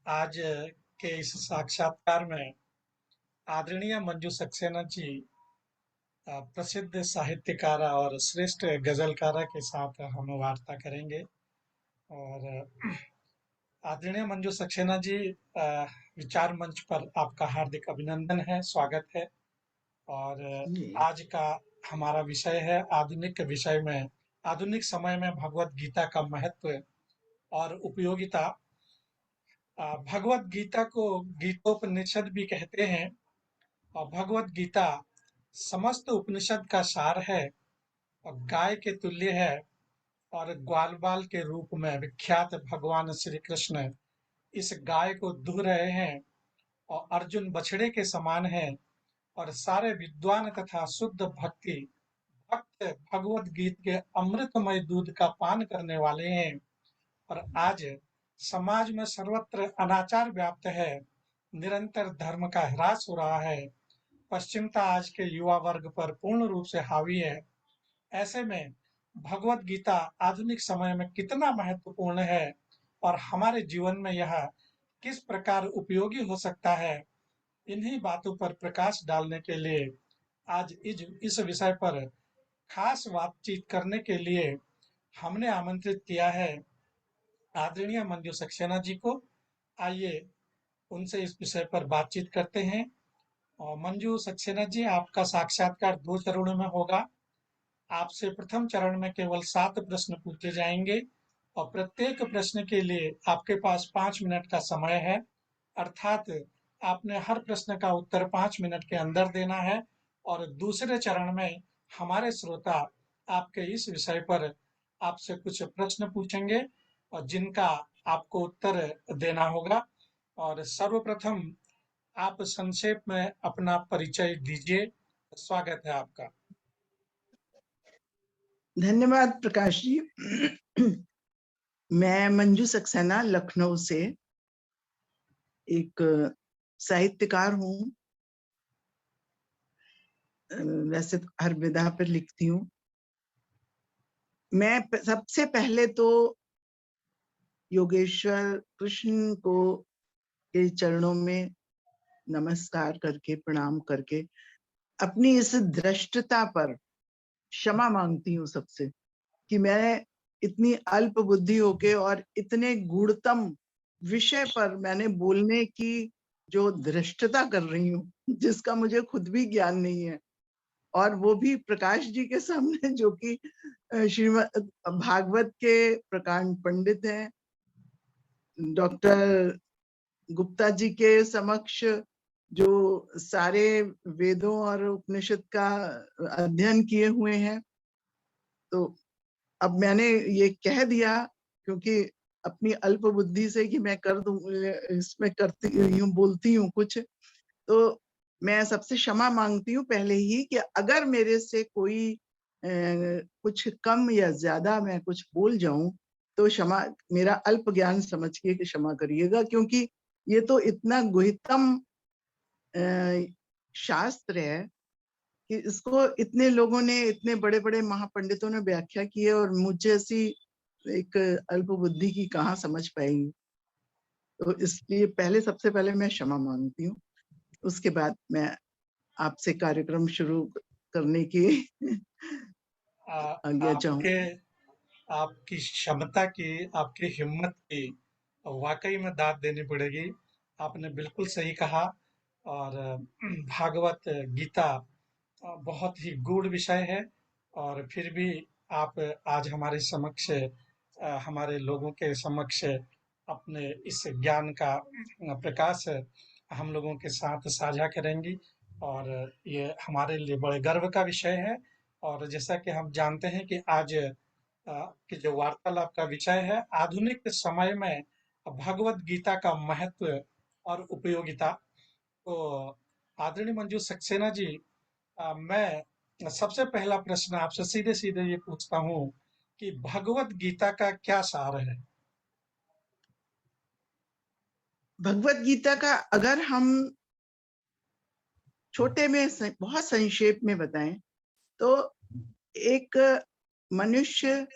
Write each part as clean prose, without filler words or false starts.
आज के इस साक्षात्कार में आदरणीय मंजू सक्सेना जी प्रसिद्ध साहित्यकारा और श्रेष्ठ गजलकारा के साथ हम वार्ता करेंगे। और आदरणीय मंजू सक्सेना जी, विचार मंच पर आपका हार्दिक अभिनंदन है, स्वागत है। और आज का हमारा विषय है आधुनिक विषय में आधुनिक समय में भगवत गीता का महत्व और उपयोगिता। भगवत गीता को गीतोपनिषद भी कहते हैं और भगवत गीता समस्त उपनिषद का सार है और गाय के तुल्य है। और ग्वाल बाल के रूप में विख्यात भगवान श्री कृष्ण इस गाय को दूह रहे हैं और अर्जुन बछड़े के समान है। और सारे विद्वान तथा शुद्ध भक्त भगवत गीत के अमृतमय दूध का पान करने वाले हैं। और आज समाज में सर्वत्र अनाचार व्याप्त है, निरंतर धर्म का ह्रास हो रहा है, पश्चिमता आज के युवा वर्ग पर पूर्ण रूप से हावी है। ऐसे में भगवत गीता आधुनिक समय में कितना महत्वपूर्ण है और हमारे जीवन में यह किस प्रकार उपयोगी हो सकता है, इन्हीं बातों पर प्रकाश डालने के लिए आज इस विषय पर खास बातचीत करने के लिए हमने आमंत्रित किया है आदरणीय मंजू सक्सेना जी को। आइए उनसे इस विषय पर बातचीत करते हैं। और मंजू सक्सेना जी, आपका साक्षात्कार 2 चरणों में होगा। आपसे प्रथम चरण में केवल 7 प्रश्न पूछे जाएंगे और प्रत्येक प्रश्न के लिए आपके पास 5 मिनट का समय है, अर्थात आपने हर प्रश्न का उत्तर 5 मिनट के अंदर देना है। और दूसरे चरण में हमारे श्रोता आपके इस विषय पर आपसे कुछ प्रश्न पूछेंगे और जिनका आपको उत्तर देना होगा। और सर्वप्रथम आप संक्षेप में अपना परिचय दीजिए। स्वागत है आपका। धन्यवाद प्रकाश जी। मैं मंजू सक्सेना लखनऊ से एक साहित्यकार हूँ। वैसे तो हर विधा पर लिखती हूँ। मैं सबसे पहले तो योगेश्वर कृष्ण को के चरणों में नमस्कार करके, प्रणाम करके अपनी इस धृष्टता पर क्षमा मांगती हूँ सबसे कि मैं इतनी अल्प बुद्धि होके और इतने गूढ़तम विषय पर मैंने बोलने की जो धृष्टता कर रही हूँ, जिसका मुझे खुद भी ज्ञान नहीं है, और वो भी प्रकाश जी के सामने, जो कि श्रीमद् भागवत के प्रकांड पंडित हैं, डॉक्टर गुप्ता जी के समक्ष जो सारे वेदों और उपनिषद का अध्ययन किए हुए हैं। तो अब मैंने ये कह दिया क्योंकि अपनी अल्प बुद्धि से कि मैं कर दूं, इसमें करती हूँ, बोलती हूँ कुछ, तो मैं सबसे क्षमा मांगती हूँ पहले ही कि अगर मेरे से कोई कुछ कम या ज्यादा मैं कुछ बोल जाऊं तो क्षमा, मेरा अल्प ज्ञान समझ के क्षमा करिएगा, क्योंकि ये तो इतना गुहितम शास्त्र है कि इसको इतने लोगों ने, इतने बड़े बड़े महापंडितों ने व्याख्या की है और मुझे ऐसी एक अल्प बुद्धि की कहाँ समझ पाएंगी। तो इसलिए सबसे पहले मैं क्षमा मांगती हूँ। उसके बाद मैं आपसे कार्यक्रम शुरू करने की आज्ञा चाहूँ। आपकी क्षमता की, आपकी हिम्मत की वाकई में दाद देनी पड़ेगी। आपने बिल्कुल सही कहा। और भागवत गीता बहुत ही गूढ़ विषय है और फिर भी आप आज हमारे समक्ष, हमारे लोगों के समक्ष अपने इस ज्ञान का प्रकाश हम लोगों के साथ साझा करेंगी और ये हमारे लिए बड़े गर्व का विषय है। और जैसा कि हम जानते हैं कि आज की जो वार्तालाप का विषय है आधुनिक समय में भगवत गीता का महत्व और उपयोगिता। तो आदरणीय मंजू सक्सेना जी, मैं सबसे पहला प्रश्न आपसे सीधे सीधे ये पूछता हूँ कि भगवत गीता का क्या सार है? भगवत गीता का अगर हम छोटे में बहुत संक्षेप में बताएं तो एक मनुष्य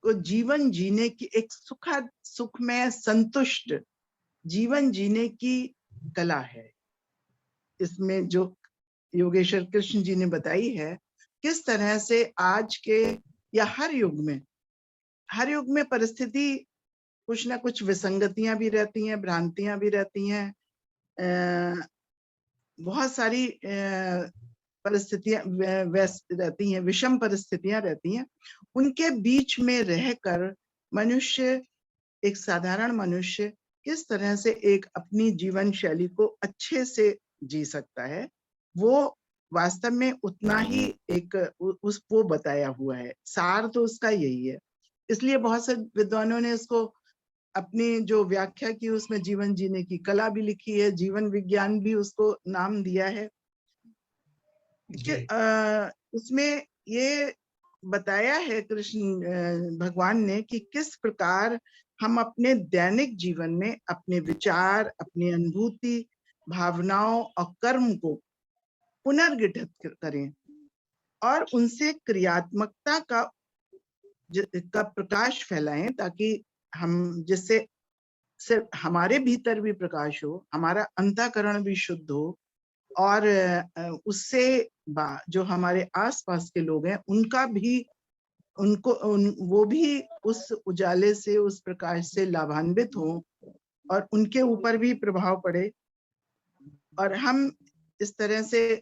को जीवन जीने की एक सुखद, सुखमय, संतुष्ट जीवन जीने की कला है। इसमें जो योगेश्वर कृष्ण जी ने बताई है, किस तरह से आज के या हर युग में परिस्थिति कुछ ना कुछ विसंगतियां भी रहती हैं, भ्रांतियां भी रहती हैं, बहुत सारी परिस्थितियां रहती हैं, विषम परिस्थितियां रहती हैं। उनके बीच में रहकर मनुष्य, एक साधारण मनुष्य किस तरह से एक अपनी जीवन शैली को अच्छे से जी सकता है, वो वास्तव में उतना ही एक उस वो बताया हुआ है। सार तो उसका यही है। इसलिए बहुत से विद्वानों ने इसको अपनी जो व्याख्या की उसमें जीवन जीने की कला भी लिखी है, जीवन विज्ञान भी उसको नाम दिया है कि जी। उसमें ये बताया है कृष्ण भगवान ने कि किस प्रकार हम अपने दैनिक जीवन में अपने विचार, अपनी अनुभूति, भावनाओं और कर्म को पुनर्गठित करें और उनसे क्रियात्मकता का प्रकाश फैलाएं, ताकि हम जिससे सिर्फ हमारे भीतर भी प्रकाश हो, हमारा अंतःकरण भी शुद्ध हो और उससे जो हमारे आसपास के लोग हैं उनका भी वो भी उस उजाले से, उस प्रकाश से लाभान्वित हो और उनके ऊपर भी प्रभाव पड़े और हम इस तरह से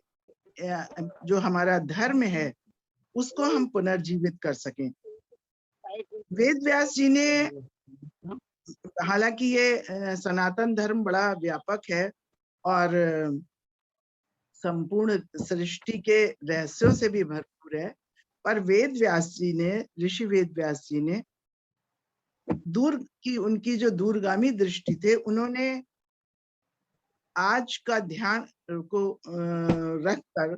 जो हमारा धर्म है उसको हम पुनर्जीवित कर सकें। वेद व्यास जी ने, हालांकि ये सनातन धर्म बड़ा व्यापक है और संपूर्ण सृष्टि के रहस्यों से भी भरपूर है, पर वेद व्यास जी ने, ऋषि वेद व्यास जी ने उनकी जो दूरगामी दृष्टि थे, उन्होंने आज का ध्यान को रखकर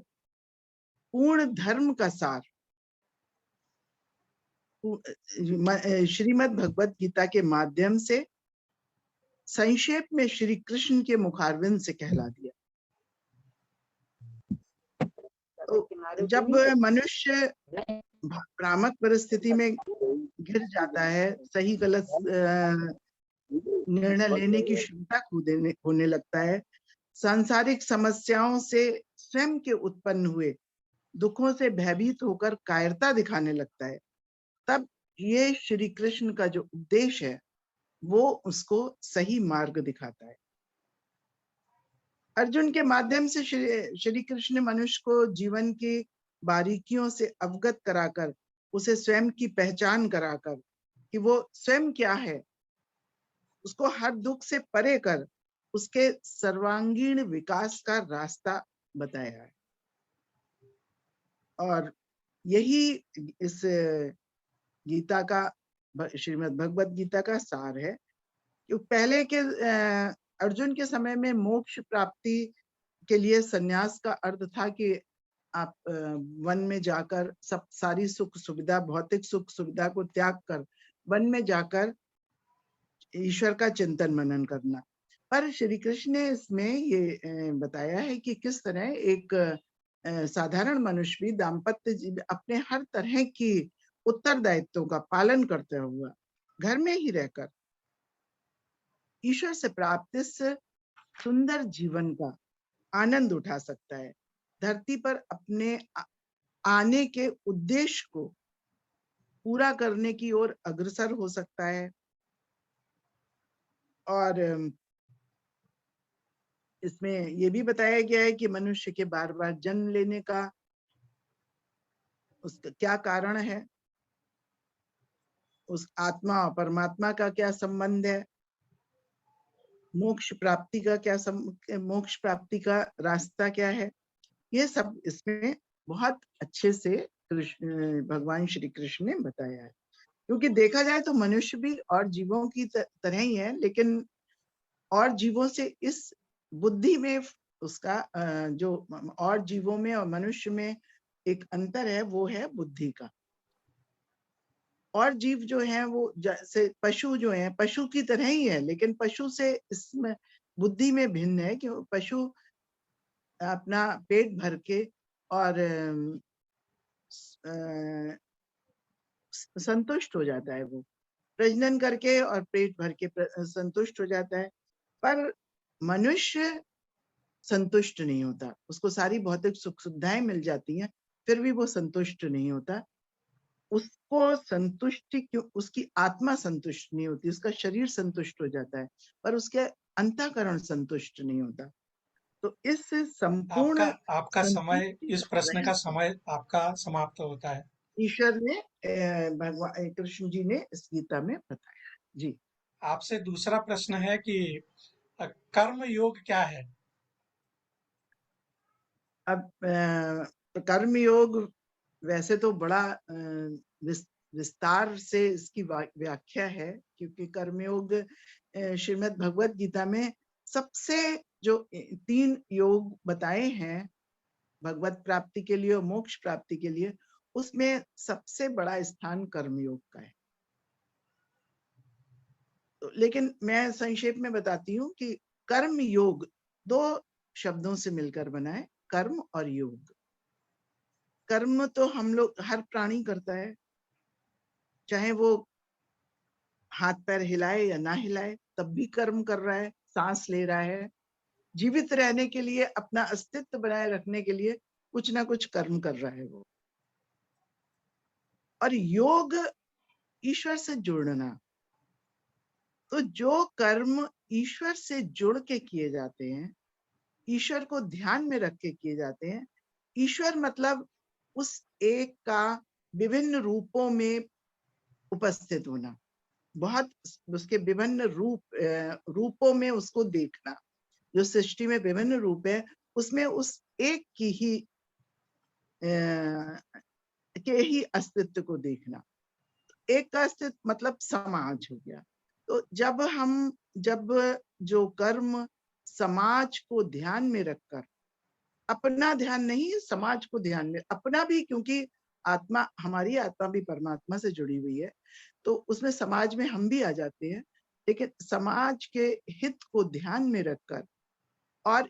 पूर्ण धर्म का सार श्रीमद् भगवत गीता के माध्यम से संक्षेप में श्री कृष्ण के मुखारविंद से कहला दिया। तो जब मनुष्य भ्रामक परिस्थिति में गिर जाता है, सही गलत निर्णय लेने की क्षमता होने लगता है, सांसारिक समस्याओं से स्वयं के उत्पन्न हुए दुखों से भयभीत होकर कायरता दिखाने लगता है, तब ये श्री कृष्ण का जो उपदेश है वो उसको सही मार्ग दिखाता है। अर्जुन के माध्यम से श्री कृष्ण ने मनुष्य को जीवन की बारीकियों से अवगत कराकर, उसे स्वयं की पहचान कराकर कि वो स्वयं क्या है, उसको हर दुख से परे कर उसके सर्वांगीण विकास का रास्ता बताया है। और यही इस गीता का, श्रीमद् भगवत गीता का सार है। क्योंकि पहले के अर्जुन के समय में मोक्ष प्राप्ति के लिए सन्यास का अर्थ था कि आप वन में जाकर सारी सुख सुविधा, भौतिक सुख सुविधा को त्याग कर वन में जाकर ईश्वर का चिंतन मनन करना। पर श्री कृष्ण ने इसमें ये बताया है कि किस तरह एक साधारण मनुष्य भी दाम्पत्य अपने हर तरह की उत्तरदायित्वों का पालन करते हुए घर में ही रहकर ईश्वर से प्राप्त इस सुंदर जीवन का आनंद उठा सकता है, धरती पर अपने आने के उद्देश्य को पूरा करने की ओर अग्रसर हो सकता है। और इसमें ये भी बताया गया है कि मनुष्य के बार बार जन्म लेने का उसका क्या कारण है, उस आत्मा और परमात्मा का क्या संबंध है, मोक्ष प्राप्ति का क्या मोक्ष प्राप्ति का रास्ता क्या है, ये सब इसमें बहुत अच्छे से भगवान श्री कृष्ण ने बताया है। क्योंकि देखा जाए तो मनुष्य भी और जीवों की तरह ही है, लेकिन और जीवों से इस बुद्धि में उसका जो और जीवों में और मनुष्य में एक अंतर है, वो है बुद्धि का। और जीव जो है वो जैसे पशु जो है, पशु की तरह ही है, लेकिन पशु से इसमें बुद्धि में भिन्न है कि पशु अपना पेट भर के और संतुष्ट हो जाता है, वो प्रजनन करके और पेट भर के संतुष्ट हो जाता है। पर मनुष्य संतुष्ट नहीं होता, उसको सारी भौतिक सुख सुविधाएं मिल जाती हैं, फिर भी वो संतुष्ट नहीं होता। उसको संतुष्टि क्यों, उसकी आत्मा संतुष्ट नहीं होती, उसका शरीर संतुष्ट हो जाता है, पर उसके अंतःकरण संतुष्ट नहीं होता। तो इस आपका संपूर्ण आपका समय, संतुष्टि इस का प्रश्न का रहस्य समय आपका समाप्त होता है। ईश्वर ने, भगवान कृष्ण जी ने इस गीता में बताया। जी। आपसे दूसरा प्रश्न है कि कर्म योग क्या है? अब कर्म योग वैसे तो बड़ा विस्तार से इसकी व्याख्या है, क्योंकि कर्मयोग श्रीमद् भगवत गीता में सबसे जो 3 योग बताए हैं भगवत प्राप्ति के लिए और मोक्ष प्राप्ति के लिए, उसमें सबसे बड़ा स्थान कर्मयोग का है। तो लेकिन मैं संक्षेप में बताती हूँ कि कर्म योग 2 शब्दों से मिलकर बना है, कर्म और योग। कर्म तो हम लोग, हर प्राणी करता है, चाहे वो हाथ पैर हिलाए या ना हिलाए, तब भी कर्म कर रहा है, सांस ले रहा है, जीवित रहने के लिए, अपना अस्तित्व बनाए रखने के लिए कुछ ना कुछ कर्म कर रहा है वो। और योग ईश्वर से जुड़ना, तो जो कर्म ईश्वर से जुड़ के किए जाते हैं, ईश्वर को ध्यान में रख के किए जाते हैं, ईश्वर मतलब उस एक का विभिन्न रूपों में उपस्थित होना, बहुत उसके विभिन्न रूपों में उसको देखना। जो सृष्टि में विभिन्न रूप है, उसमें उस एक की ही के ही अस्तित्व को देखना। एक का अस्तित्व मतलब समाज हो गया। तो जब जो कर्म समाज को ध्यान में रखकर, अपना ध्यान नहीं, समाज को ध्यान में, अपना भी, क्योंकि आत्मा, हमारी आत्मा भी परमात्मा से जुड़ी हुई है, तो उसमें समाज में हम भी आ जाते हैं, लेकिन समाज के हित को ध्यान में रखकर और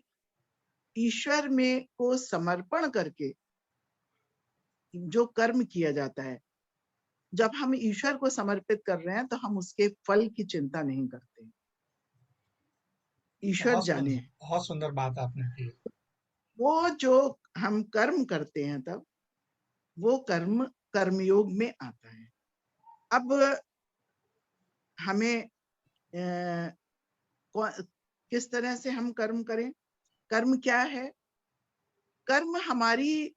ईश्वर में को समर्पण करके जो कर्म किया जाता है, जब हम ईश्वर को समर्पित कर रहे हैं तो हम उसके फल की चिंता नहीं करते, ईश्वर जाने। बहुत सुंदर बात आपने की। वो जो हम कर्म करते हैं, तब वो कर्म कर्मयोग में आता है। अब हमें किस तरह से हम कर्म करें? कर्म क्या है? कर्म हमारी,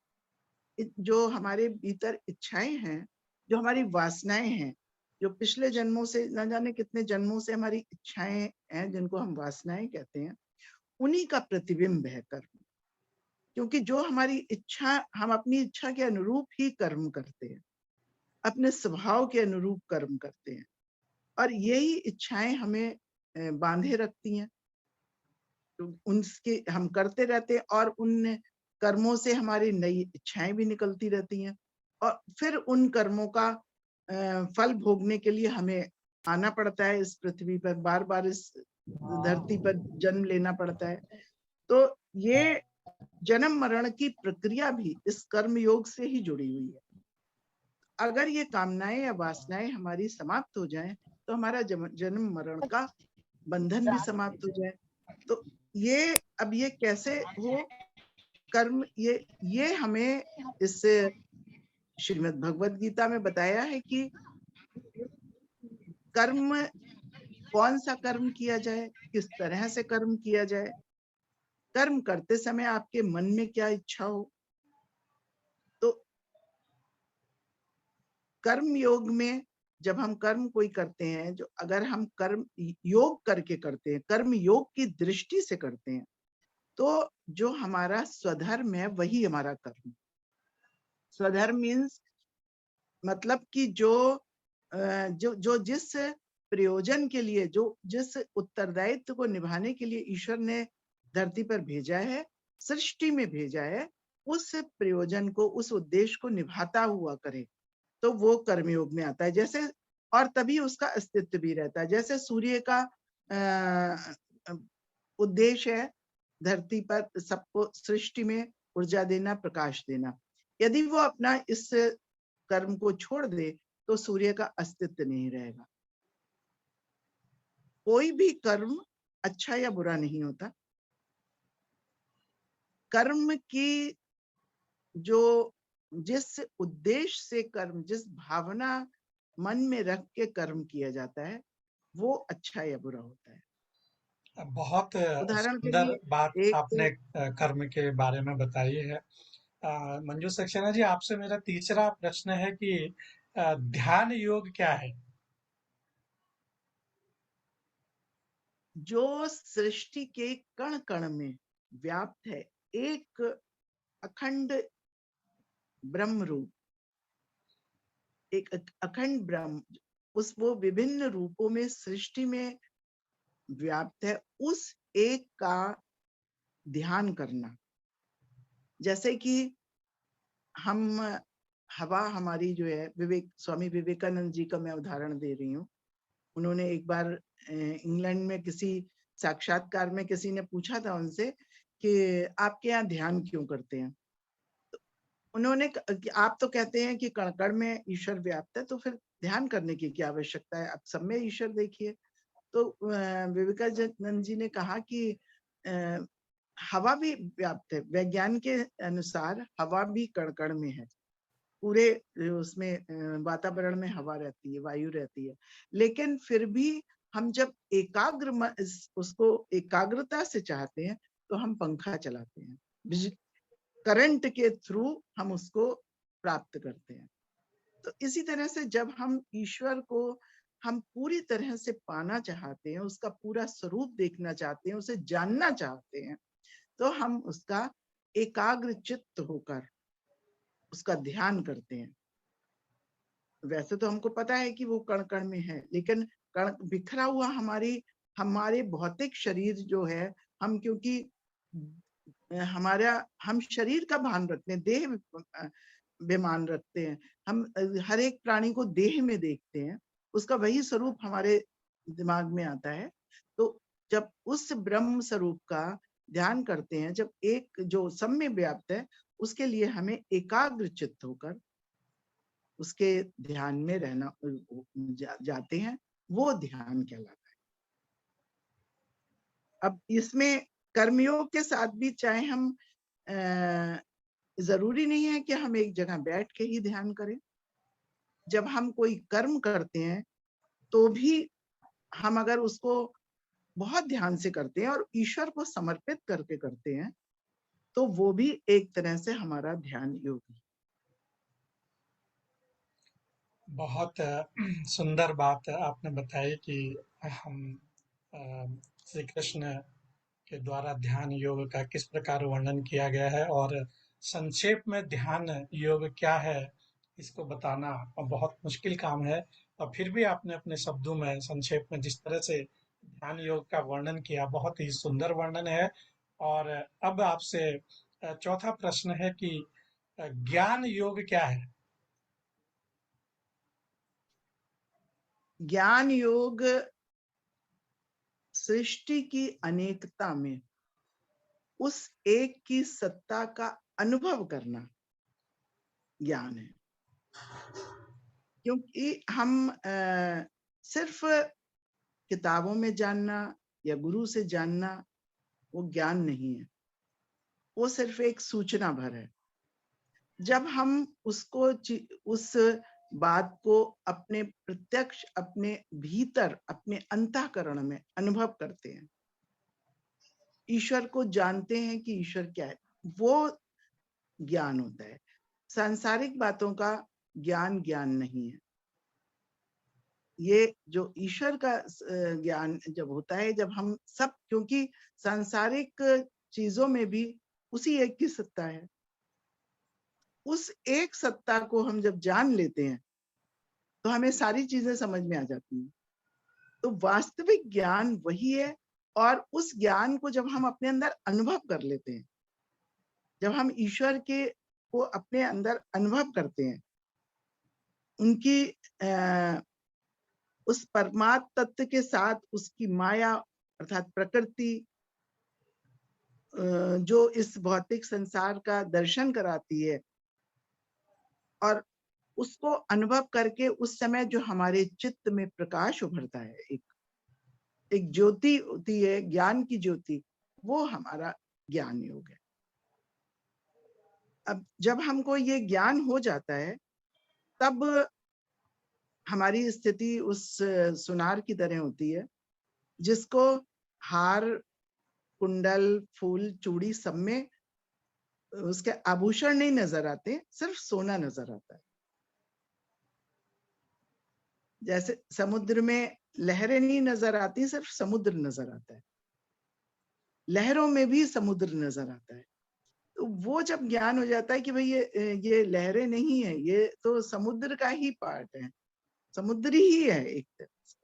जो हमारे भीतर इच्छाएं हैं, जो हमारी वासनाएं हैं, जो पिछले जन्मों से, न जाने कितने जन्मों से हमारी इच्छाएं हैं, जिनको हम वासनाएं कहते हैं, उन्हीं का प्रतिबिंब है कर्म। क्योंकि जो हमारी इच्छा, हम अपनी इच्छा के अनुरूप ही कर्म करते हैं, अपने स्वभाव के अनुरूप कर्म करते हैं, और यही इच्छाएं हमें बांधे रखती हैं। तो उनके हम करते रहते हैं, और उन कर्मों से हमारी नई इच्छाएं भी निकलती रहती हैं, और फिर उन कर्मों का फल भोगने के लिए हमें आना पड़ता है इस पृथ्वी पर, बार बार इस धरती पर जन्म लेना पड़ता है। तो ये जन्म मरण की प्रक्रिया भी इस कर्म योग से ही जुड़ी हुई है। अगर ये कामनाएं या वासनाएं हमारी समाप्त हो जाएं, तो हमारा जन्म मरण का बंधन भी समाप्त हो जाए। तो ये, अब ये कैसे हो कर्म, ये हमें इस श्रीमद् भगवत गीता में बताया है कि कर्म, कौन सा कर्म किया जाए, किस तरह से कर्म किया जाए, कर्म करते समय आपके मन में क्या इच्छा हो। तो कर्म योग में जब हम कर्म कोई करते हैं, जो अगर हम कर्म योग करके करते हैं, कर्म योग की दृष्टि से करते हैं, तो जो हमारा स्वधर्म है वही हमारा कर्म। स्वधर्म मीन्स मतलब कि जो जिस प्रयोजन के लिए, जो जिस उत्तरदायित्व को निभाने के लिए ईश्वर ने धरती पर भेजा है, सृष्टि में भेजा है, उस प्रयोजन को, उस उद्देश्य को निभाता हुआ करे, तो वो कर्मयोग में आता है। जैसे, और तभी उसका अस्तित्व भी रहता है। जैसे सूर्य का उद्देश्य है धरती पर सबको, सृष्टि में ऊर्जा देना, प्रकाश देना। यदि वो अपना इस कर्म को छोड़ दे, तो सूर्य का अस्तित्व नहीं रहेगा। कोई भी कर्म अच्छा या बुरा नहीं होता। कर्म की जो जिस उद्देश्य से कर्म, जिस भावना मन में रख के कर्म किया जाता है, वो अच्छा या बुरा होता है। बहुत उदाहरण के सुंदर लिए बात आपने एक कर्म के बारे में बताई है। मंजू सक्सेना जी, आपसे मेरा तीसरा प्रश्न है कि ध्यान योग क्या है? जो सृष्टि के कण कण में व्याप्त है, एक अखंड ब्रह्म रूप, एक अखंड ब्रह्म, वो विभिन्न रूपों में सृष्टि में व्याप्त है, उस एक का ध्यान करना। जैसे कि हम हवा हमारी जो है, स्वामी विवेकानंद जी का मैं उदाहरण दे रही हूँ। उन्होंने एक बार इंग्लैंड में किसी साक्षात्कार में किसी ने पूछा था उनसे कि आपके यहाँ ध्यान क्यों करते हैं। उन्होंने कि आप तो कहते हैं कि कण कण में ईश्वर व्याप्त है, तो फिर ध्यान करने की क्या आवश्यकता है, आप सब में ईश्वर देखिए। तो विवेकानंद जी ने कहा कि हवा भी व्याप्त है, वैज्ञान के अनुसार हवा भी कण कण में है, पूरे उसमें वातावरण में हवा रहती है, वायु रहती है। लेकिन फिर भी हम जब उसको एकाग्रता से चाहते हैं तो हम पंखा चलाते हैं, करंट के थ्रू हम उसको प्राप्त करते हैं। तो इसी तरह से जब हम ईश्वर को हम पूरी तरह से पाना चाहते हैं, उसका पूरा स्वरूप देखना चाहते हैं, उसे जानना चाहते हैं, तो हम उसका एकाग्र चित्त होकर उसका ध्यान करते हैं। वैसे तो हमको पता है कि वो कण कण में है, लेकिन कण बिखरा हुआ हमारे भौतिक शरीर जो है, हम क्योंकि हम शरीर का भान रखते हैं, देह बेमान रखते हैं, हम हर एक प्राणी को देह में देखते हैं, उसका वही स्वरूप हमारे दिमाग में आता है। तो जब उस ब्रह्म स्वरूप का ध्यान करते हैं, जब एक जो सब में व्याप्त है, उसके लिए हमें एकाग्र चित्त होकर उसके ध्यान में रहना जाते हैं, वो ध्यान कहलाता है। अब इसमें कर्मयोग के साथ भी चाहे हम जरूरी नहीं है कि हम एक जगह बैठ के ही ध्यान करें। जब हम कोई कर्म करते हैं तो भी हम अगर उसको बहुत ध्यान से करते हैं और ईश्वर को समर्पित करके करते हैं, तो वो भी एक तरह से हमारा ध्यान योग है। बहुत सुंदर बात आपने बताई कि हम अ, श्री कृष्ण के द्वारा ध्यान योग का किस प्रकार वर्णन किया गया है, और संक्षेप में ध्यान योग क्या है इसको बताना बहुत मुश्किल काम है। और फिर भी आपने अपने शब्दों में संक्षेप में जिस तरह से ध्यान योग का वर्णन किया, बहुत ही सुंदर वर्णन है। और अब आपसे चौथा प्रश्न है कि ज्ञान योग क्या है? ज्ञान योग सृष्टि की अनेकता में उस एक की सत्ता का अनुभव करना ज्ञान है। क्योंकि हम सिर्फ किताबों में जानना या गुरु से जानना वो ज्ञान नहीं है, वो सिर्फ एक सूचना भर है। जब हम उस बात को अपने प्रत्यक्ष, अपने भीतर, अपने अंतःकरण में अनुभव करते हैं, ईश्वर को जानते हैं कि ईश्वर क्या है, वो ज्ञान होता है। सांसारिक बातों का ज्ञान ज्ञान नहीं है। ये जो ईश्वर का ज्ञान जब होता है, जब हम सब, क्योंकि सांसारिक चीजों में भी उसी एक की सत्ता है, उस एक सत्ता को हम जब जान लेते हैं तो हमें सारी चीजें समझ में आ जाती हैं। तो वास्तविक ज्ञान वही है। और उस ज्ञान को जब हम अपने अंदर अनुभव कर लेते हैं, जब हम ईश्वर के को अपने अंदर अनुभव करते हैं, उनकी उस परमात्म तत्व के साथ उसकी माया अर्थात प्रकृति जो इस भौतिक संसार का दर्शन कराती है, और उसको अनुभव करके उस समय जो हमारे चित्त में प्रकाश उभरता है, एक ज्योति होती है, ज्ञान की ज्योति, वो हमारा ज्ञान योग है। अब जब हमको ये ज्ञान हो जाता है, तब हमारी स्थिति उस सुनार की तरह होती है जिसको हार, कुंडल, फूल, चूड़ी सब में उसके आभूषण नहीं नजर आते, सिर्फ सोना नजर आता है। जैसे समुद्र में लहरें नहीं नजर आती, सिर्फ समुद्र नजर आता है। लहरों में भी समुद्र नजर आता है। तो वो जब ज्ञान हो जाता है कि भाई ये लहरें नहीं है, ये तो समुद्र का ही पार्ट है, समुद्र ही है एक तरह से।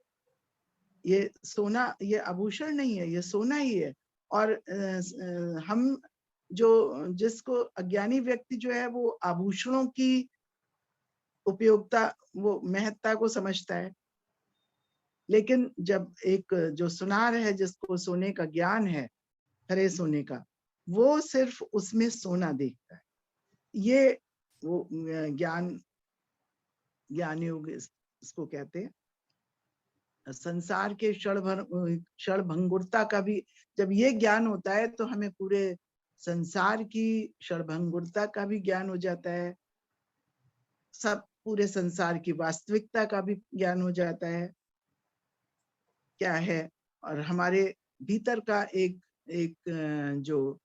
ये सोना, ये आभूषण नहीं है, ये सोना ही है। और हम जिसको अज्ञानी व्यक्ति जो है वो आभूषणों की उपयोगिता, वो महत्ता को समझता है। लेकिन जब एक जो सुनार है, जिसको सोने का ज्ञान है, खरे सोने का, वो सिर्फ उसमें सोना देखता है। ये वो ज्ञान योग इसको कहते हैं। संसार के क्षण भंगुरता का भी जब ये ज्ञान होता है तो हमें पूरे संसार की क्षण भंगुरता का भी ज्ञान हो जाता है, सब पूरे संसार की वास्तविकता का भी ज्ञान हो जाता है क्या है। और हमारे भीतर का एक एक जो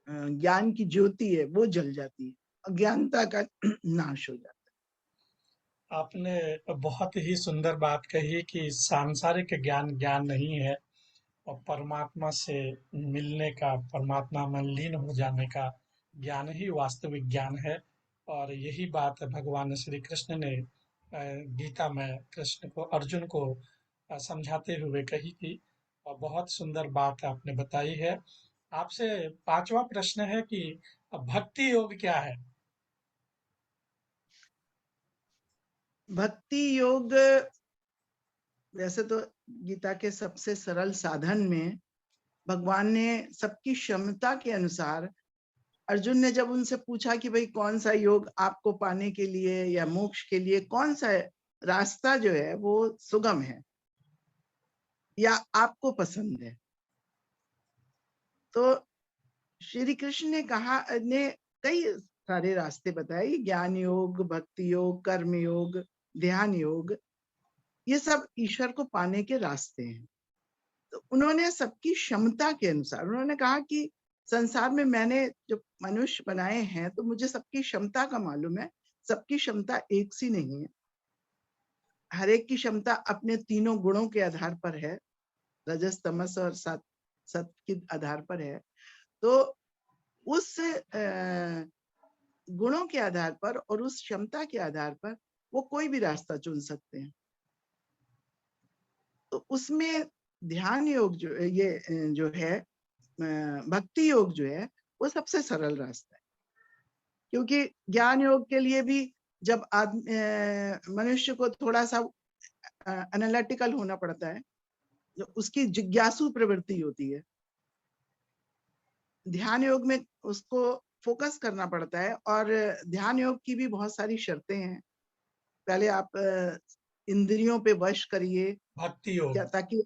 ज्ञान की ज्योति है वो जल जाती है, अज्ञानता का नाश हो जाता है। आपने बहुत ही सुंदर बात कही कि सांसारिक ज्ञान ज्ञान नहीं है, और परमात्मा से मिलने का, परमात्मा में लीन हो जाने का ज्ञान ही वास्तविक ज्ञान है। और यही बात भगवान श्री कृष्ण ने गीता में कृष्ण को, अर्जुन को समझाते हुए कही थी। और बहुत सुंदर बात आपने बताई है। आपसे पांचवा प्रश्न है कि भक्ति योग क्या है? भक्ति योग वैसे तो गीता के सबसे सरल साधन में भगवान ने सबकी क्षमता के अनुसार, अर्जुन ने जब उनसे पूछा कि भाई कौन सा योग आपको पाने के लिए या मोक्ष के लिए कौन सा रास्ता जो है वो सुगम है या आपको पसंद है, तो श्री कृष्ण ने कई सारे रास्ते बताए, ज्ञान योग, भक्ति योग, कर्म योग, ध्यान योग, ये सब ईश्वर को पाने के रास्ते हैं। तो उन्होंने सबकी क्षमता के अनुसार उन्होंने कहा कि संसार में मैंने जो मनुष्य बनाए हैं तो मुझे सबकी क्षमता का मालूम है, सबकी क्षमता एक सी नहीं है। हर एक की क्षमता अपने तीनों गुणों के आधार पर है, रजस, तमस और सत के आधार पर है। तो उस गुणों के आधार पर और उस क्षमता के आधार पर वो कोई भी रास्ता चुन सकते हैं। तो उसमें ध्यान योग जो है, भक्ति योग जो है, वो सबसे सरल रास्ता है। क्योंकि ज्ञान योग के लिए भी जब मनुष्य को थोड़ा सा एनालिटिकल होना पड़ता है, जो उसकी जिज्ञासु प्रवृत्ति होती है। ध्यान योग में उसको फोकस करना पड़ता है, और ध्यान योग की भी बहुत सारी शर्तें हैं। पहले आप इंद्रियों पे वश करिए, भक्ति योग। क्या, ताकि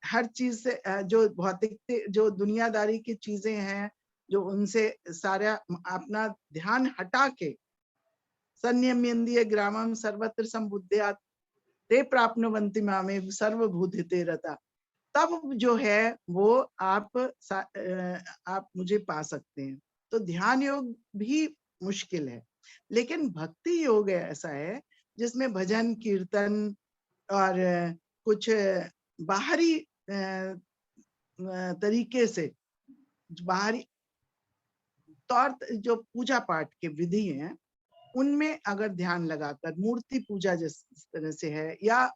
हर चीज से जो भौतिक, जो दुनियादारी की चीजें हैं, जो उनसे सारा अपना ध्यान हटा के, संयम्येन्द्रिय ग्रामम सर्वत्र संबुद्ध्यात् ते प्राप्नुवन्ति मामेव सर्वभूतिते रता, तब जो है वो आप मुझे पा सकते हैं। तो ध्यान योग भी मुश्किल है, लेकिन भक्ति योग ऐसा है जिसमें भजन, कीर्तन और कुछ बाहरी तरीके से, बाहरी तौर, जो पूजा पाठ के विधि हैं, उनमें अगर ध्यान लगाकर, मूर्ति पूजा जिस तरह से है, या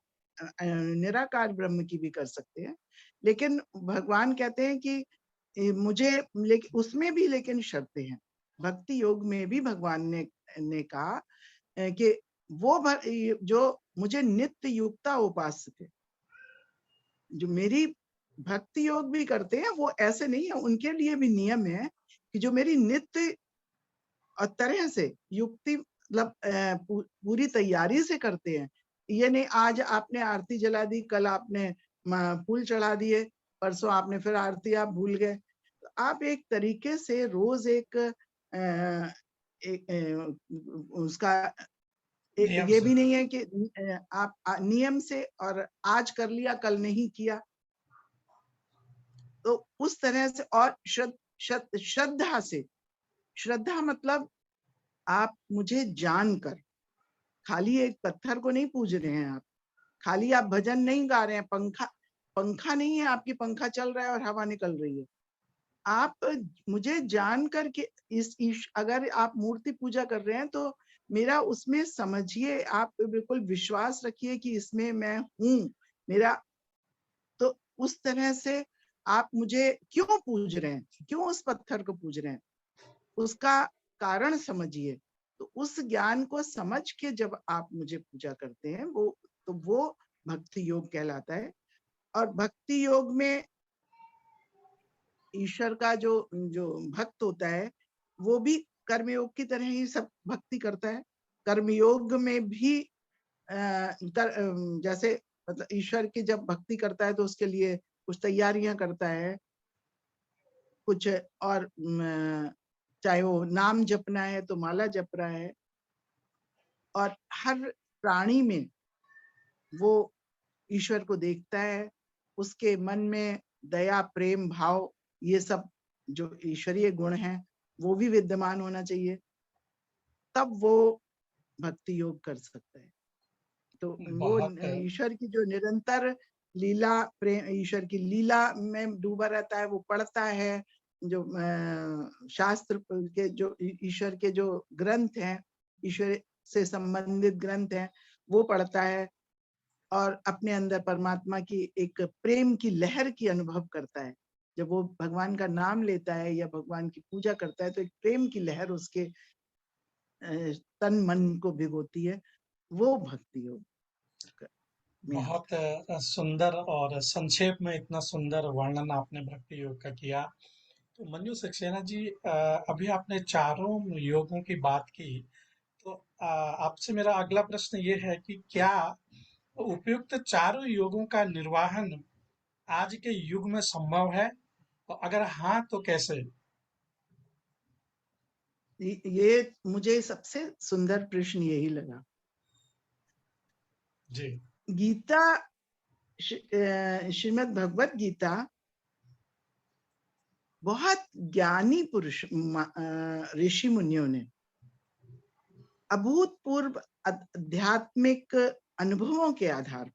निराकार ब्रह्म की भी कर सकते हैं, लेकिन भगवान कहते हैं कि लेकिन उसमें भी लेकिन शर्तें हैं। भक्ति योग में भी भगवान ने कहा कि वो जो मुझे नित्य युक्ता उपास्य थे, जो मेरी भक्ति योग भी करते हैं, वो ऐसे नहीं है, उनके लिए भी नियम है कि जो मेरी नित्य और तरह से युक्ति मतलब पूरी तैयारी से करते हैं। ये नहीं आज आपने आरती जला दी, कल आपने फूल चढ़ा दिए, परसों आपने फिर आरती आप भूल गए। तो आप एक तरीके से रोज उसका नियम ये से। भी नहीं है कि आप नियम से और आज कर लिया कल नहीं किया, तो उस तरह से। और श्रद्धा से, श्रद्धा मतलब आप मुझे जानकर, खाली एक पत्थर को नहीं पूज रहे हैं आप, खाली आप भजन नहीं गा रहे हैं, पंखा पंखा नहीं है आपकी, पंखा चल रहा है और हवा निकल रही है। आप मुझे जान करके अगर आप मूर्ति पूजा कर रहे हैं तो मेरा उसमें समझिए, आप बिल्कुल विश्वास रखिए कि इसमें मैं हूं मेरा। तो उस तरह से आप मुझे क्यों पूज रहे हैं, क्यों उस पत्थर को पूज रहे हैं, उसका कारण समझिए। तो उस ज्ञान को समझ के जब आप मुझे पूजा करते हैं, वो भक्ति योग कहलाता है। और भक्ति योग में ईश्वर का जो जो भक्त होता है वो भी कर्मयोग की तरह ही सब भक्ति करता है। कर्मयोग में भी जैसे मतलब ईश्वर की जब भक्ति करता है तो उसके लिए कुछ तैयारियां करता है, कुछ और चाहे वो नाम जपना है तो माला जप रहा है। और हर प्राणी में वो ईश्वर को देखता है, उसके मन में दया प्रेम भाव ये सब जो ईश्वरीय गुण हैं वो भी विद्यमान होना चाहिए, तब वो भक्ति योग कर सकता है। तो वो बहुत ईश्वर की जो निरंतर लीला प्रेम, ईश्वर की लीला में डूबा रहता है, वो पढ़ता है जो शास्त्र के जो ईश्वर के जो ग्रंथ हैं, ईश्वर से संबंधित ग्रंथ हैं, वो पढ़ता है और अपने अंदर परमात्मा की एक प्रेम की लहर की अनुभव करता है। जब वो भगवान का नाम लेता है या भगवान की पूजा करता है तो एक प्रेम की लहर उसके तन मन को भिगोती है, वो भक्ति योग में बहुत आता है। सुंदर और संक्षेप में इतना सुंदर वर्णन आपने भक्ति योग का किया। तो मंजू सक्सेना जी, अभी आपने चारों योगों की बात की। तो आपसे मेरा अगला प्रश्न ये है कि क्या उपयुक्त चारों योगों का निर्वहन आज के युग में संभव है, और अगर हाँ तो कैसे? ये मुझे सबसे सुंदर प्रश्न यही लगा। जी। गीता, श्रीमद् भगवत गीता बहुत ज्ञानी पुरुष ऋषि मुनियों ने अभूतपूर्व आध्यात्मिक अनुभवों के आधार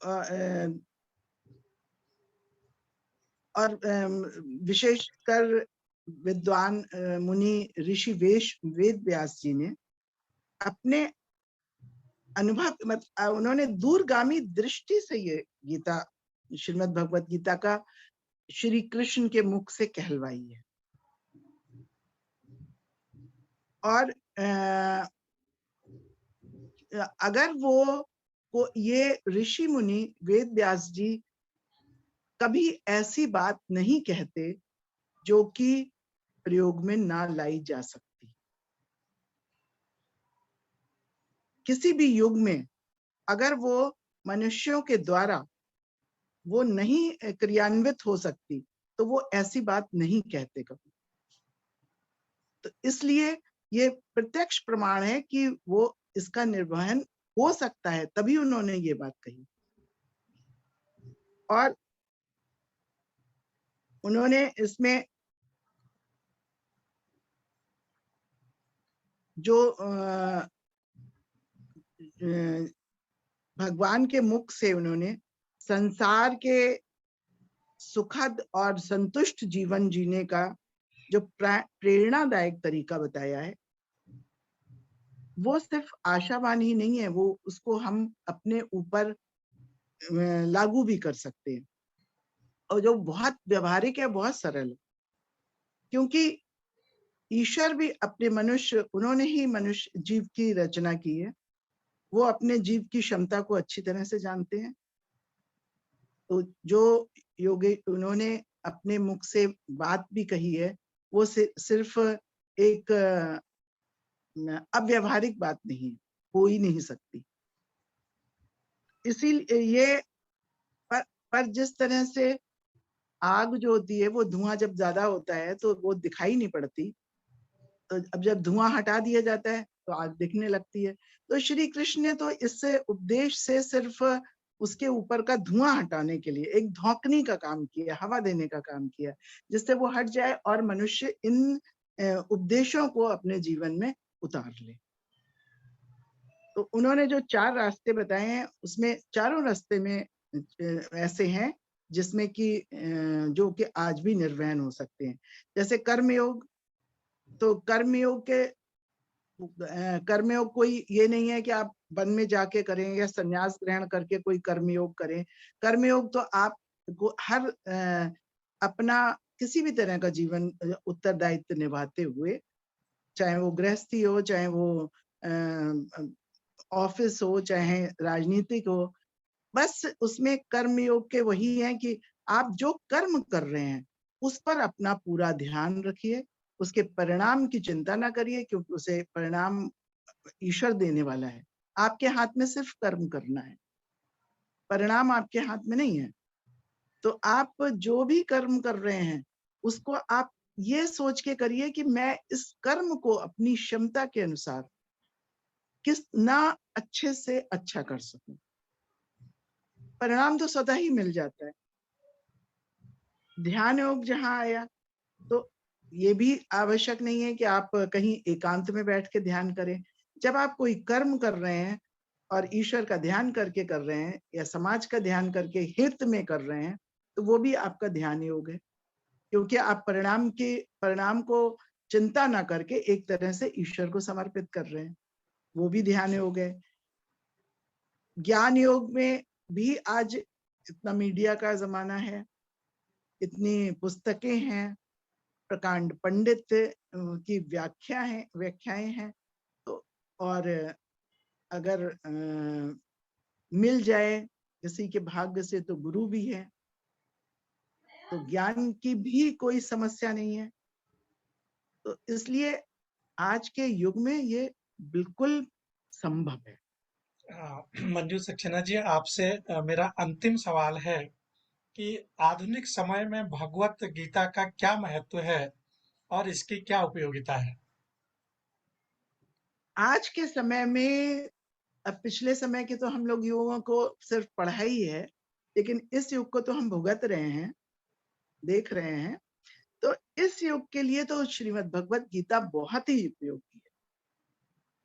पर और विशेषकर विद्वान मुनि ऋषि वेद व्यास जी ने अपने अनुभव उन्होंने दूरगामी दृष्टि से ये गीता, श्रीमद् भगवत गीता का श्री कृष्ण के मुख से कहलवाई है। और अगर वो ये ऋषि मुनि वेद व्यास जी कभी ऐसी बात नहीं कहते जो कि प्रयोग में ना लाई जा सकती। किसी भी युग में अगर वो मनुष्यों के द्वारा वो नहीं क्रियान्वित हो सकती तो वो ऐसी बात नहीं कहते कभी। तो इसलिए ये प्रत्यक्ष प्रमाण है कि वो इसका निर्वहन हो सकता है, तभी उन्होंने ये बात कही। और उन्होंने इसमें जो भगवान के मुख से उन्होंने संसार के सुखद और संतुष्ट जीवन जीने का जो प्रेरणादायक तरीका बताया है, वो सिर्फ आशावान ही नहीं है, वो उसको हम अपने ऊपर लागू भी कर सकते हैं, और जो बहुत व्यवहारिक है, बहुत सरल है। क्योंकि ईश्वर भी अपने मनुष्य, उन्होंने ही मनुष्य जीव की रचना की है, वो अपने जीव की क्षमता को अच्छी तरह से जानते हैं। तो जो योगी उन्होंने अपने मुख से बात भी कही है वो सिर्फ एक अव्यवहारिक बात नहीं है, हो ही नहीं सकती। इसीलिए ये पर जिस तरह से आग जो होती है वो धुआं जब ज्यादा होता है तो वो दिखाई नहीं पड़ती, तो अब जब धुआं हटा दिया जाता है तो आग दिखने लगती है। तो श्री कृष्ण ने तो इससे उपदेश से सिर्फ उसके ऊपर का धुआं हटाने के लिए एक धौंकनी का काम किया, हवा देने का काम किया, जिससे वो हट जाए और मनुष्य इन उपदेशों को अपने जीवन में उतार ले। तो उन्होंने जो 4 रास्ते बताए हैं उसमें चारों रास्ते में ऐसे हैं जिसमें कि जो कि आज भी निर्वहन हो सकते हैं। जैसे कर्मयोग, तो कर्मयोग कोई ये नहीं है कि आप वन में जाके करें या संन्यास ग्रहण करके कोई कर्मयोग करें। कर्मयोग तो आप हर अपना किसी भी तरह का जीवन उत्तरदायित्व निभाते हुए, चाहे वो गृहस्थी हो, चाहे वो ऑफिस हो, चाहे राजनीतिक हो, बस उसमें कर्मयोग के वही है कि आप जो कर्म कर रहे हैं उस पर अपना पूरा ध्यान रखिए, उसके परिणाम की चिंता ना करिए, क्योंकि उसे परिणाम ईश्वर देने वाला है। आपके हाथ में सिर्फ कर्म करना है, परिणाम आपके हाथ में नहीं है। तो आप जो भी कर्म कर रहे हैं उसको आप ये सोच के करिए कि मैं इस कर्म को अपनी क्षमता के अनुसार किस ना अच्छे से अच्छा कर सकूं। परिणाम तो स्वतः ही मिल जाता है। ध्यान योग जहां आया तो ये भी आवश्यक नहीं है कि आप कहीं एकांत में बैठ के ध्यान करें। जब आप कोई कर्म कर रहे हैं और ईश्वर का ध्यान करके कर रहे हैं या समाज का ध्यान करके हित में कर रहे हैं, तो वो भी आपका ध्यान योग है, क्योंकि आप परिणाम को चिंता ना करके एक तरह से ईश्वर को समर्पित कर रहे हैं, वो भी ध्यान योग है। ज्ञान योग में भी आज इतना मीडिया का जमाना है, इतनी पुस्तकें हैं, प्रकांड पंडित की व्याख्याएं हैं, तो और अगर मिल जाए किसी के भाग्य से तो गुरु भी है, तो ज्ञान की भी कोई समस्या नहीं है। तो इसलिए आज के युग में ये बिल्कुल संभव है। मंजू सक्सेना जी, आपसे मेरा अंतिम सवाल है कि आधुनिक समय में भगवत गीता का क्या महत्व है और इसकी क्या उपयोगिता है? आज के समय में, अब पिछले समय के तो हम लोग युगों को सिर्फ पढ़ाई है, लेकिन इस युग को तो हम भुगत रहे हैं, देख रहे हैं। तो इस युग के लिए तो श्रीमद् भगवत गीता बहुत ही उपयोगी है,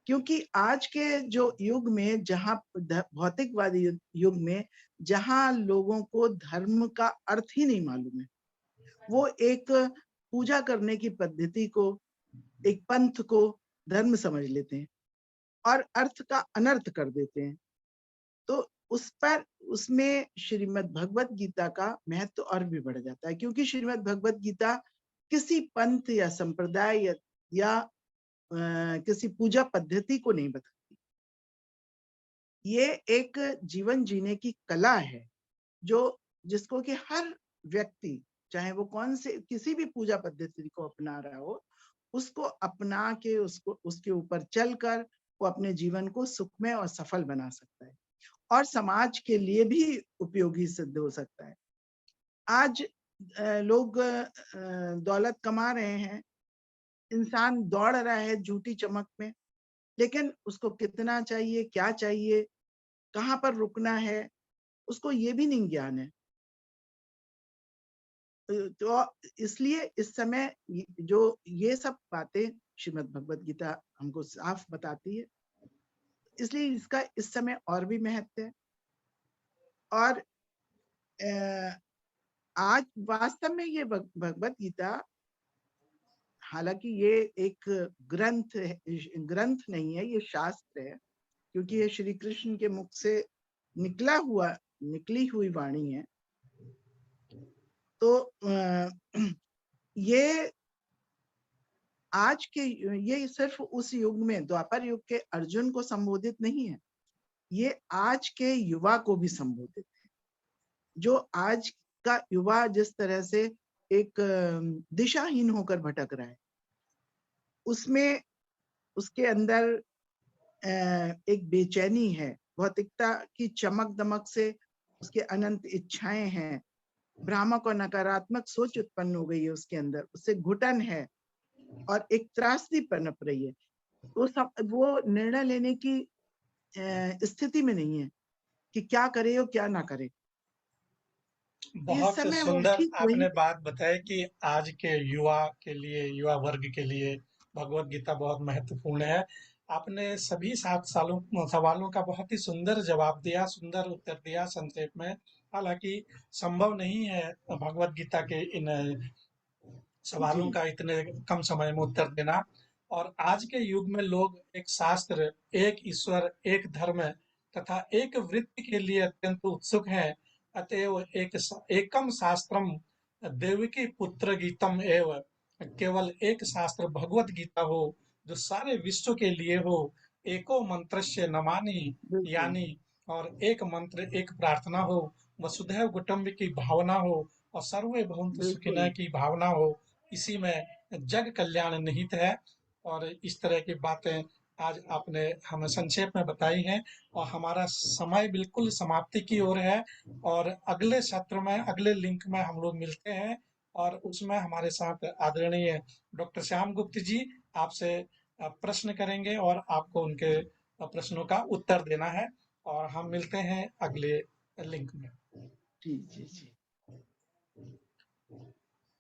क्योंकि आज के जो युग में, जहाँ भौतिकवादी युग में, जहाँ लोगों को धर्म का अर्थ ही नहीं मालूम है, वो एक पूजा करने की पद्धति को, एक पंथ को धर्म समझ लेते हैं और अर्थ का अनर्थ कर देते हैं। तो उसमें श्रीमद् भगवत गीता का महत्व और भी बढ़ जाता है, क्योंकि श्रीमद् भगवत गीता किसी पंथ या संप्रदाय या किसी पूजा पद्धति को नहीं बताती। ये एक जीवन जीने की कला है, जिसको कि हर व्यक्ति, चाहे वो कौन से किसी भी पूजा पद्धति को अपना रहा हो, उसको अपना के उसके ऊपर चलकर वो अपने जीवन को सुखमय और सफल बना सकता है और समाज के लिए भी उपयोगी सिद्ध हो सकता है। आज लोग दौलत कमा रहे हैं, इंसान दौड़ रहा है झूठी चमक में, लेकिन उसको कितना चाहिए, क्या चाहिए, कहाँ पर रुकना है, उसको ये भी नहीं ज्ञान है। तो इसलिए इस समय जो ये सब बातें श्रीमद् भगवत गीता हमको साफ बताती है, इसलिए इसका इस समय और भी महत्व है। और आज वास्तव में ये भगवत गीता, हालांकि ये एक ग्रंथ नहीं है, ये शास्त्र है, क्योंकि ये श्री कृष्ण के मुख से निकली हुई वाणी है। तो ये आज के ये सिर्फ उस युग में, द्वापर युग के अर्जुन को संबोधित नहीं है, ये आज के युवा को भी संबोधित है। जो आज का युवा जिस तरह से एक दिशाहीन होकर भटक रहा है। उसमें उसके अंदर एक बेचैनी है, भौतिकता की चमक दमक से उसके अनंत इच्छाएं हैं, भ्रामक और नकारात्मक सोच उत्पन्न हो गई है उसके अंदर, उससे घुटन है और एक त्रासदी पनप रही है। वो निर्णय लेने की स्थिति में नहीं है कि क्या करे और क्या ना करे। इस बहुत समय वो सुंदर ठीक वही। आपने बात बताई कि आज के युवा के लिए, युवा वर्ग के लिए भगवत गीता बहुत महत्वपूर्ण है। आपने सभी 7 सवालों का बहुत ही सुंदर जवाब दिया, सुंदर उत्तर दिया संक्षेप में। हालांकि संभव नहीं है भगवत गीता के इन जी सवालों का इतने कम समय में उत्तर देना। और आज के युग में लोग एक शास्त्र, एक ईश्वर, एक धर्म तथा एक वृत्ति के लिए अत्यंत उत्सुक हैं। अतएव एकम शास्त्रम देवकी पुत्र गीतम एव, केवल एक शास्त्र भगवत गीता हो जो सारे विश्व के लिए हो। एको मंत्रस्य नमानि, बिल्कुल यानी और एक मंत्र, एक प्रार्थना हो। वसुधैव कुटुंब की भावना हो और सर्वे भवन्तु सुखिनः बिल्कुल। की भावना हो। इसी में जग कल्याण निहित है। और इस तरह की बातें आज आपने हमें संक्षेप में बताई हैं। और हमारा समय बिल्कुल समाप्ति की ओर है। और अगले सत्र में, अगले लिंक में हम लोग मिलते हैं। और उसमें हमारे साथ आदरणीय डॉक्टर श्याम गुप्त जी आपसे प्रश्न करेंगे और आपको उनके प्रश्नों का उत्तर देना है। और हम मिलते हैं अगले लिंक में। जी जी जी।